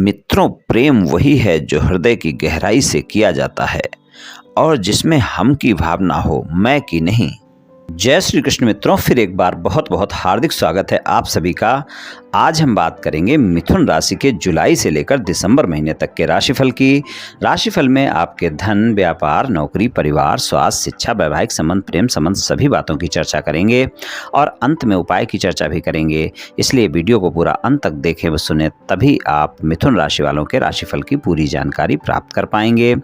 मित्रों, प्रेम वही है जो हृदय की गहराई से किया जाता है और जिसमें हम की भावना हो, मैं की नहीं। जय श्री कृष्ण मित्रों, फिर एक बार बहुत बहुत हार्दिक स्वागत है आप सभी का। आज हम बात करेंगे मिथुन राशि के जुलाई से लेकर दिसंबर महीने तक के राशिफल की। राशिफल में आपके धन, व्यापार, नौकरी, परिवार, स्वास्थ्य, शिक्षा, वैवाहिक संबंध, प्रेम संबंध सभी बातों की चर्चा करेंगे और अंत में उपाय की चर्चा भी करेंगे। इसलिए वीडियो को पूरा अंत तक देखें व सुने, तभी आप मिथुन राशि वालों के राशिफल की पूरी जानकारी प्राप्त कर पाएंगे।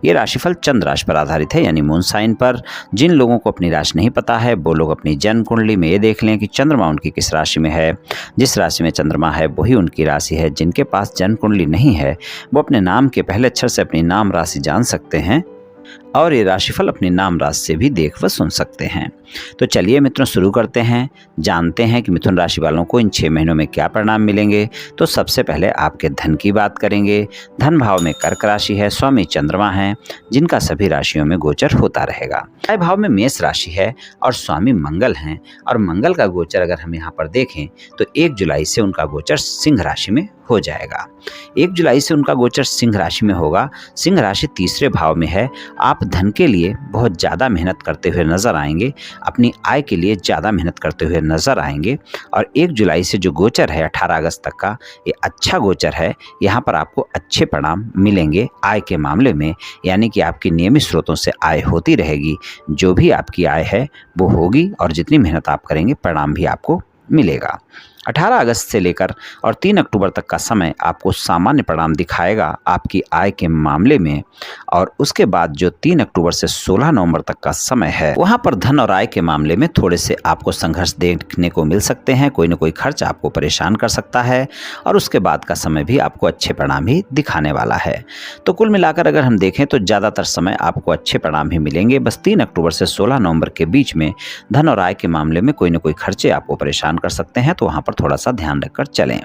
ये राशिफल चंद्र राशि पर आधारित है, यानी मून साइन पर। जिन लोगों को अपनी राशि नहीं पता है वो लोग अपनी जन्म कुंडली में ये देख लें कि चंद्रमा उनकी किस राशि में है। जिस राशि में चंद्रमा है वही उनकी राशि है। जिनके पास जन्म कुंडली नहीं है वो अपने नाम के पहले अक्षर से अपनी नाम राशि जान सकते हैं और ये राशिफल अपनी नाम राशि से भी देख व सुन सकते हैं। तो चलिए मित्रों, शुरू करते हैं, जानते हैं कि मिथुन राशि वालों को इन 6 महीनों में क्या परिणाम मिलेंगे। तो सबसे पहले आपके धन की बात करेंगे। धन भाव में कर्क राशि है, स्वामी चंद्रमा है, जिनका सभी राशियों में गोचर होता रहेगा। आय भाव में मेष राशि है और स्वामी मंगल हैं, और मंगल का गोचर अगर हम यहाँ पर देखें तो 1 जुलाई से उनका गोचर सिंह राशि में हो जाएगा। 1 जुलाई से उनका गोचर सिंह राशि में होगा। सिंह राशि तीसरे भाव में है। आप धन के लिए बहुत ज़्यादा मेहनत करते हुए नजर आएंगे, अपनी आय के लिए ज़्यादा मेहनत करते हुए नजर आएंगे। और 1 जुलाई से जो गोचर है 18 अगस्त तक का, ये अच्छा गोचर है। यहाँ पर आपको अच्छे परिणाम मिलेंगे आय के मामले में, यानी कि आपकी नियमित स्रोतों से आय होती रहेगी। जो भी आपकी आय है वो होगी और जितनी मेहनत आप करेंगे परिणाम भी आपको मिलेगा। 18 अगस्त से लेकर और 3 अक्टूबर तक का समय आपको सामान्य परिणाम दिखाएगा आपकी आय के मामले में, और उसके बाद जो 3 अक्टूबर से 16 नवंबर तक का समय है वहां पर धन और आय के मामले में थोड़े से आपको संघर्ष देखने को मिल सकते हैं। कोई न कोई खर्च आपको परेशान कर सकता है और उसके बाद का समय भी आपको अच्छे परिणाम ही दिखाने वाला है। तो कुल मिलाकर अगर हम देखें तो ज़्यादातर समय आपको अच्छे परिणाम ही मिलेंगे। बस 3 अक्टूबर से 16 नवंबर के बीच में धन और आय के मामले में कोई न कोई खर्चे आपको परेशान कर सकते हैं, तो वहां पर थोड़ा सा ध्यान रखकर चलें।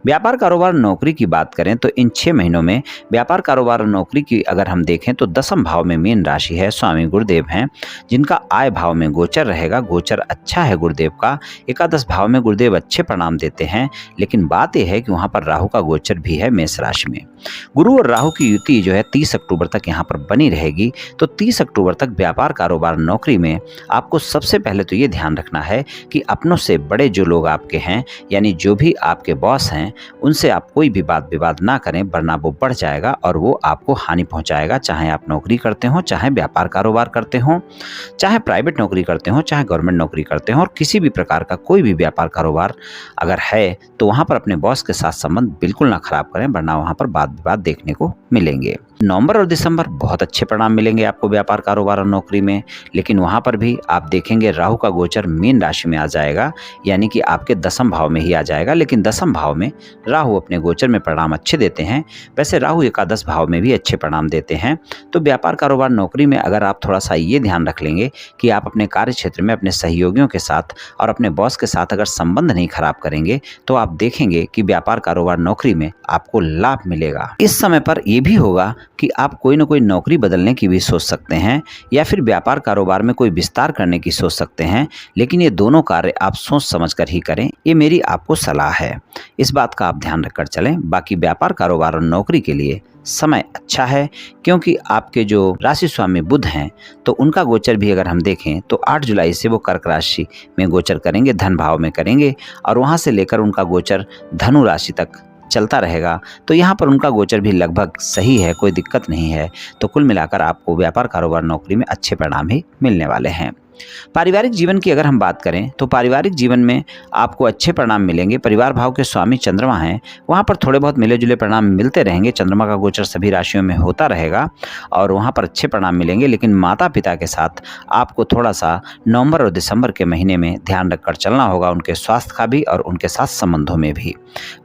व्यापार, कारोबार, नौकरी की बात करें तो इन 6 महीनों में व्यापार, कारोबार और नौकरी की अगर हम देखें तो 10वें भाव में मीन राशि है, स्वामी गुरुदेव हैं, जिनका आय भाव में गोचर रहेगा। गोचर अच्छा है गुरुदेव का। एकादश भाव में गुरुदेव अच्छे परिणाम देते हैं, लेकिन बात यह है कि वहां पर राहु का गोचर भी है मेष राशि में। गुरु और राहु की युति जो है 30 अक्टूबर तक यहाँ पर बनी रहेगी। तो 30 अक्टूबर तक व्यापार, कारोबार, नौकरी में आपको सबसे पहले तो ये ध्यान रखना है कि अपनों से बड़े जो लोग आपके हैं, यानी जो भी आपके बॉस हैं, उनसे आप कोई भी बात विवाद ना करें, वरना वो बढ़ जाएगा और वो आपको हानि पहुंचाएगा। चाहे आप नौकरी करते हो, चाहे व्यापार कारोबार करते हो, चाहे प्राइवेट नौकरी करते हो, चाहे गवर्नमेंट नौकरी करते हो, और किसी भी प्रकार का कोई भी व्यापार कारोबार अगर है तो वहां पर अपने बॉस के साथ संबंध बिल्कुल ना खराब करें, वरना वहां पर वाद विवाद देखने को मिलेंगे। नवंबर और दिसंबर बहुत अच्छे परिणाम मिलेंगे आपको व्यापार, कारोबार और नौकरी में, लेकिन वहां पर भी आप देखेंगे राहु का गोचर मीन राशि में आ जाएगा, यानी कि आपके 10वें भाव में ही आ जाएगा। लेकिन 10वें भाव में राहु अपने गोचर में परिणाम अच्छे देते हैं। वैसे राहु एकादश भाव में भी अच्छे परिणाम देते हैं। तो व्यापार, कारोबार, नौकरी में अगर आप थोड़ा सा ये ध्यान रख लेंगे कि आप अपने कार्य क्षेत्र में अपने सहयोगियों के साथ और अपने बॉस के साथ अगर संबंध नहीं खराब करेंगे तो आप देखेंगे कि व्यापार, कारोबार, नौकरी में आपको लाभ मिलेगा। इस समय पर यह भी होगा कि आप कोई ना कोई नौकरी बदलने की भी सोच सकते हैं या फिर व्यापार, कारोबार में कोई विस्तार करने की सोच सकते हैं, लेकिन ये दोनों कार्य आप सोच समझकर ही करें, ये मेरी आपको सलाह है। इस बात का आप ध्यान रखकर चलें। बाकी व्यापार, कारोबार और नौकरी के लिए समय अच्छा है, क्योंकि आपके जो राशि स्वामी बुध हैं तो उनका गोचर भी अगर हम देखें तो 8 जुलाई से वो कर्क राशि में गोचर करेंगे, धन भाव में करेंगे, और वहां से लेकर उनका गोचर धनु राशि तक चलता रहेगा। तो यहाँ पर उनका गोचर भी लगभग सही है, कोई दिक्कत नहीं है। तो कुल मिलाकर आपको व्यापार, कारोबार, नौकरी में अच्छे परिणाम ही मिलने वाले हैं। पारिवारिक जीवन की अगर हम बात करें तो पारिवारिक जीवन में आपको अच्छे परिणाम मिलेंगे। परिवार भाव के स्वामी चंद्रमा हैं, वहाँ पर थोड़े बहुत मिले जुले परिणाम मिलते रहेंगे। चंद्रमा का गोचर सभी राशियों में होता रहेगा और वहाँ पर अच्छे परिणाम मिलेंगे, लेकिन माता पिता के साथ आपको थोड़ा सा नवंबर और दिसंबर के महीने में ध्यान रखकर चलना होगा, उनके स्वास्थ्य का भी और उनके साथ संबंधों में भी।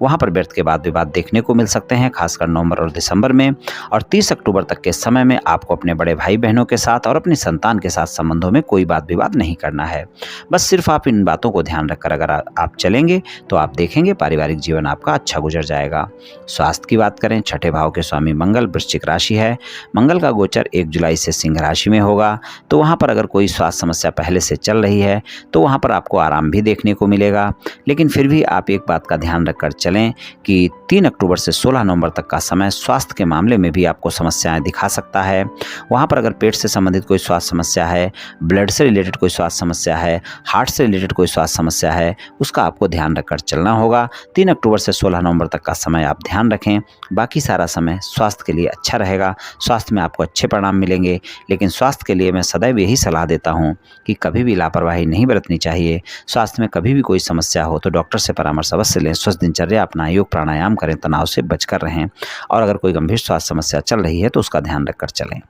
वहाँ पर व्यर्थ के वाद विवाद देखने को मिल सकते हैं, खासकर नवंबर और दिसंबर में। और 30 अक्टूबर तक के समय में आपको अपने बड़े भाई बहनों के साथ और अपनी संतान के साथ संबंधों में कोई बात वाद विवाद नहीं करना है। बस सिर्फ आप इन बातों को ध्यान रखकर अगर आप चलेंगे तो आप देखेंगे पारिवारिक जीवन आपका अच्छा गुजर जाएगा। स्वास्थ्य की बात करें, छठे भाव के स्वामी मंगल वृश्चिक राशि है। मंगल का गोचर 1 जुलाई से सिंह राशि में होगा। तो वहाँ पर अगर कोई स्वास्थ्य समस्या पहले से चल रही है तो वहाँ पर आपको आराम भी देखने को मिलेगा। लेकिन फिर भी आप एक बात का ध्यान रखकर चलें कि 3 अक्टूबर से 16 नवंबर तक का समय स्वास्थ्य के मामले में भी आपको समस्याएं दिखा सकता है। वहाँ पर अगर पेट से संबंधित कोई स्वास्थ्य समस्या है, ब्लड से रिलेटेड कोई स्वास्थ्य समस्या है, हार्ट से रिलेटेड कोई स्वास्थ्य समस्या है, उसका आपको ध्यान रखकर चलना होगा। 3 अक्टूबर से 16 नवंबर तक का समय आप ध्यान रखें। बाकी सारा समय स्वास्थ्य के लिए अच्छा रहेगा। स्वास्थ्य में आपको अच्छे परिणाम मिलेंगे। लेकिन स्वास्थ्य के लिए मैं सदैव यही सलाह देता हूँ कि कभी भी लापरवाही नहीं बरतनी चाहिए। स्वास्थ्य में कभी भी कोई समस्या हो तो डॉक्टर से परामर्श अवश्य लें। स्वस्थ दिनचर्या अपनाएं, योग प्राणायाम करें, तनाव से बचकर रहें और अगर कोई गंभीर स्वास्थ्य समस्या चल रही है तो उसका ध्यान रखकर चलें।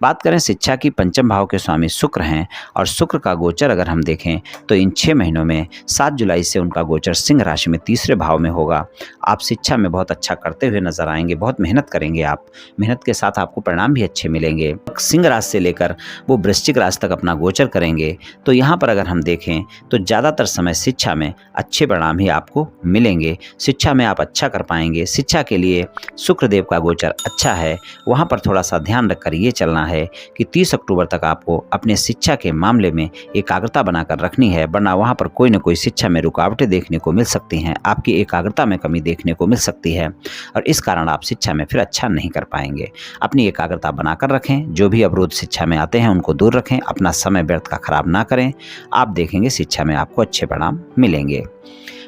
बात करें शिक्षा की, पंचम भाव के स्वामी शुक्र हैं और शुक्र का गोचर अगर हम देखें तो इन 6 महीनों में 7 जुलाई से उनका गोचर सिंह राशि में तीसरे भाव में होगा। आप शिक्षा में बहुत अच्छा करते हुए नजर आएंगे, बहुत मेहनत करेंगे आप। मेहनत के साथ आपको परिणाम भी अच्छे मिलेंगे। सिंह राशि से लेकर वो वृश्चिक राशि तक अपना गोचर करेंगे। तो यहाँ पर अगर हम देखें तो ज़्यादातर समय शिक्षा में अच्छे परिणाम ही आपको मिलेंगे। शिक्षा में आप अच्छा कर पाएंगे। शिक्षा के लिए शुक्रदेव का गोचर अच्छा है। वहाँ पर थोड़ा सा ध्यान रखकर ये चलना है कि 30 अक्टूबर तक आपको अपने शिक्षा के मामले में एकाग्रता बनाकर रखनी है, वरना वहां पर कोई न कोई शिक्षा में रुकावटें देखने को मिल सकती हैं। आपकी एकाग्रता में कमी देखने को मिल सकती है और इस कारण आप शिक्षा में फिर अच्छा नहीं कर पाएंगे। अपनी एकाग्रता बनाकर रखें। जो भी अवरोध शिक्षा में आते हैं उनको दूर रखें। अपना समय व्यर्थ का खराब ना करें। आप देखेंगे शिक्षा में आपको अच्छे परिणाम मिलेंगे।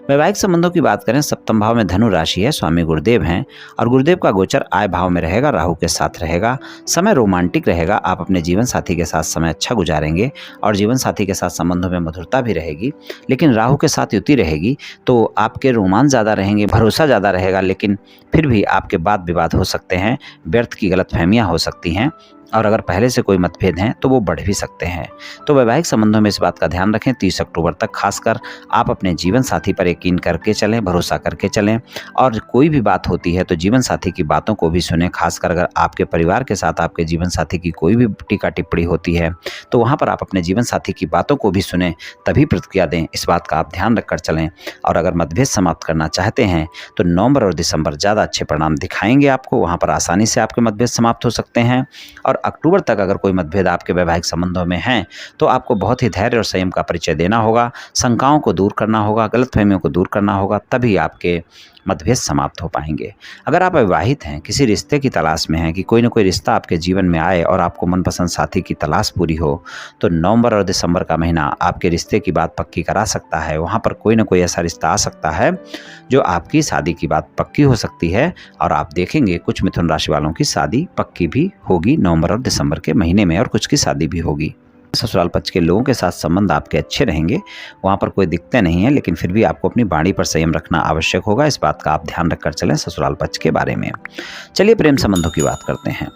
वैवाहिक संबंधों की बात करें, सप्तम भाव में धनु राशि है, स्वामी गुरुदेव हैं और गुरुदेव का गोचर आय भाव में रहेगा, राहु के साथ रहेगा। समय रोमांटिक रहेगा। आप अपने जीवन साथी के साथ समय अच्छा गुजारेंगे और जीवन साथी के साथ संबंधों में मधुरता भी रहेगी। लेकिन राहु के साथ युति रहेगी तो आपके रोमांच ज़्यादा रहेंगे, भरोसा ज़्यादा रहेगा। लेकिन फिर भी आपके वाद विवाद हो सकते हैं, व्यर्थ की गलतफहमियां हो सकती हैं और अगर पहले से कोई मतभेद हैं तो वो बढ़ भी सकते हैं। तो वैवाहिक संबंधों में इस बात का ध्यान रखें। 30 अक्टूबर तक खासकर आप अपने जीवन साथी पर यकीन करके चलें, भरोसा करके चलें और कोई भी बात होती है तो जीवन साथी की बातों को भी सुनें। खासकर अगर आपके परिवार के साथ आपके जीवन साथी की कोई भी टीका टिप्पणी होती है तो वहाँ पर आप अपने जीवन साथी की बातों को भी सुनें, तभी प्रतिक्रिया दें। इस बात का आप ध्यान रखकर चलें। और अगर मतभेद समाप्त करना चाहते हैं तो नवंबर और दिसंबर ज़्यादा अच्छे परिणाम दिखाएंगे आपको। वहाँ पर आसानी से आपके मतभेद समाप्त हो सकते हैं। और अक्टूबर तक अगर कोई मतभेद आपके वैवाहिक संबंधों में हैं तो आपको बहुत ही धैर्य और संयम का परिचय देना होगा। शंकाओं को दूर करना होगा, गलतफहमियों को दूर करना होगा, तभी आपके मतभेद समाप्त हो पाएंगे। अगर आप विवाहित हैं, किसी रिश्ते की तलाश में हैं कि कोई ना कोई रिश्ता आपके जीवन में आए और आपको मनपसंद साथी की तलाश पूरी हो, तो नवंबर और दिसंबर का महीना आपके रिश्ते की बात पक्की करा सकता है। वहाँ पर कोई ना कोई ऐसा रिश्ता आ सकता है जो आपकी शादी की बात पक्की हो सकती है और आप देखेंगे कुछ मिथुन राशि वालों की शादी पक्की भी होगी नवंबर और दिसंबर के महीने में और कुछ की शादी भी होगी। ससुराल पक्ष के लोगों के साथ संबंध आपके अच्छे रहेंगे। वहाँ पर कोई दिक्कतें नहीं है, लेकिन फिर भी आपको अपनी वाणी पर संयम रखना आवश्यक होगा। इस बात का आप ध्यान रखकर चलें ससुराल पक्ष के बारे में। चलिए प्रेम संबंधों की बात करते हैं।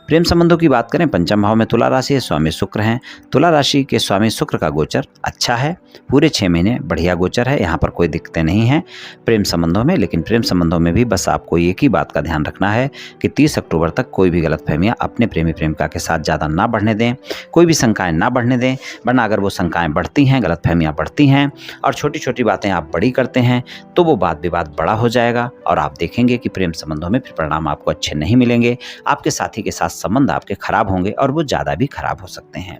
प्रेम संबंधों की बात करें, पंचम भाव में तुला राशि है, स्वामी शुक्र हैं। तुला राशि के स्वामी शुक्र का गोचर अच्छा है। पूरे 6 महीने बढ़िया गोचर है। यहाँ पर कोई दिक्कतें नहीं हैं प्रेम संबंधों में। लेकिन प्रेम संबंधों में भी बस आपको एक ही बात का ध्यान रखना है कि 30 अक्टूबर तक कोई भी गलतफहमियां अपने प्रेमी प्रेमिका के साथ ज़्यादा ना बढ़ने दें, कोई भी शंकाएं ना बढ़ने दें। वरना अगर वो शंकाएं बढ़ती हैं, गलतफहमियां बढ़ती हैं और छोटी छोटी बातें आप बड़ी करते हैं तो वो वाद विवाद बड़ा हो जाएगा और आप देखेंगे कि प्रेम संबंधों में फिर परिणाम आपको अच्छे नहीं मिलेंगे। आपके साथी के साथ संबंध आपके खराब होंगे और वो ज़्यादा भी खराब हो सकते हैं।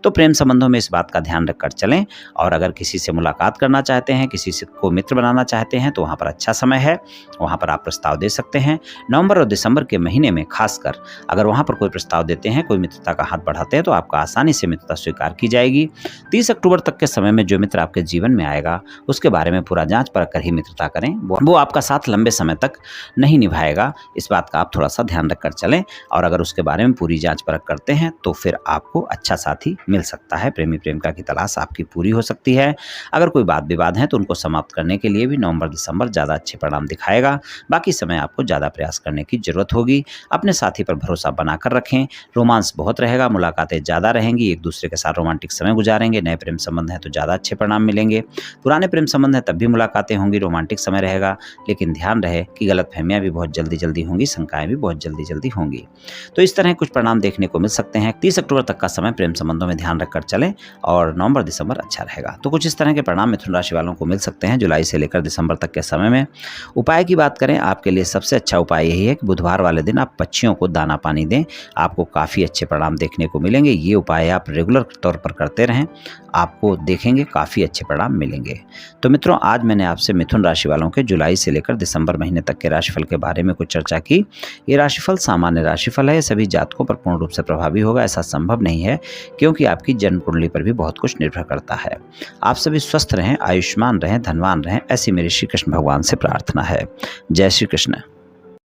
तो प्रेम संबंधों में इस बात का ध्यान रखकर चलें। और अगर किसी से मुलाकात करना चाहते हैं, किसी से को मित्र बनाना चाहते हैं तो वहाँ पर अच्छा समय है। वहाँ पर आप प्रस्ताव दे सकते हैं। नवंबर और दिसंबर के महीने में खासकर अगर वहाँ पर कोई प्रस्ताव देते हैं, कोई मित्रता का हाथ बढ़ाते हैं तो आपका आसानी से मित्रता स्वीकार की जाएगी। 30 अक्टूबर तक के समय में जो मित्र आपके जीवन में आएगा उसके बारे में पूरा जांच परख कर ही मित्रता करें। वो आपका साथ लंबे समय तक नहीं निभाएगा। इस बात का आप थोड़ा सा ध्यान रखकर चलें और अगर उसके बारे में पूरी जांच परख करते हैं तो फिर आपको अच्छा साथी मिल सकता है। प्रेमी प्रेमिका की तलाश आपकी पूरी हो सकती है। अगर कोई वाद विवाद है तो उनको समाप्त करने के लिए भी नवंबर दिसंबर ज़्यादा अच्छे परिणाम दिखाएगा। बाकी समय आपको ज़्यादा प्रयास करने की जरूरत होगी। अपने साथी पर भरोसा बनाकर रखें। रोमांस बहुत रहेगा, मुलाकातें ज़्यादा रहेंगी, एक दूसरे के साथ रोमांटिक समय गुजारेंगे। नए प्रेम संबंध हैं तो ज़्यादा अच्छे परिणाम मिलेंगे। पुराने प्रेम संबंध हैं तब भी मुलाकातें होंगी, रोमांटिक समय रहेगा। लेकिन ध्यान रहे कि गलतफहमियां भी बहुत जल्दी जल्दी होंगी, शंकाएं भी बहुत जल्दी जल्दी होंगी। तो इस तरह कुछ परिणाम देखने को मिल सकते हैं। 30 अक्टूबर तक का समय प्रेम संबंधों में ध्यान रखकर चलें और नवंबर दिसंबर अच्छा रहेगा। तो कुछ इस तरह के परिणाम मिथुन राशि वालों को मिल सकते हैं जुलाई से लेकर दिसंबर तक के समय में। उपाय की बात करें, आपके लिए सबसे अच्छा उपाय यही है कि बुधवार वाले दिन आप पक्षियों को दाना पानी दें, आपको काफ़ी अच्छे परिणाम देखने को मिलेंगे। ये उपाय आप रेगुलर तौर पर करते रहें, आपको देखेंगे काफ़ी अच्छे परिणाम मिलेंगे। तो मित्रों, आज मैंने आपसे मिथुन राशि वालों के जुलाई से लेकर दिसंबर महीने तक के राशिफल के बारे में कुछ चर्चा की। ये राशिफल सामान्य राशिफल है, सभी जातकों पर पूर्ण रूप से प्रभावी होगा ऐसा संभव नहीं है, क्योंकि आपकी जन्म कुंडली पर भी बहुत कुछ निर्भर करता है। आप सभी स्वस्थ रहें, आयुष्मान रहें, धनवान रहें, ऐसी मेरी श्री कृष्ण भगवान से प्रार्थना है। जय श्री कृष्ण।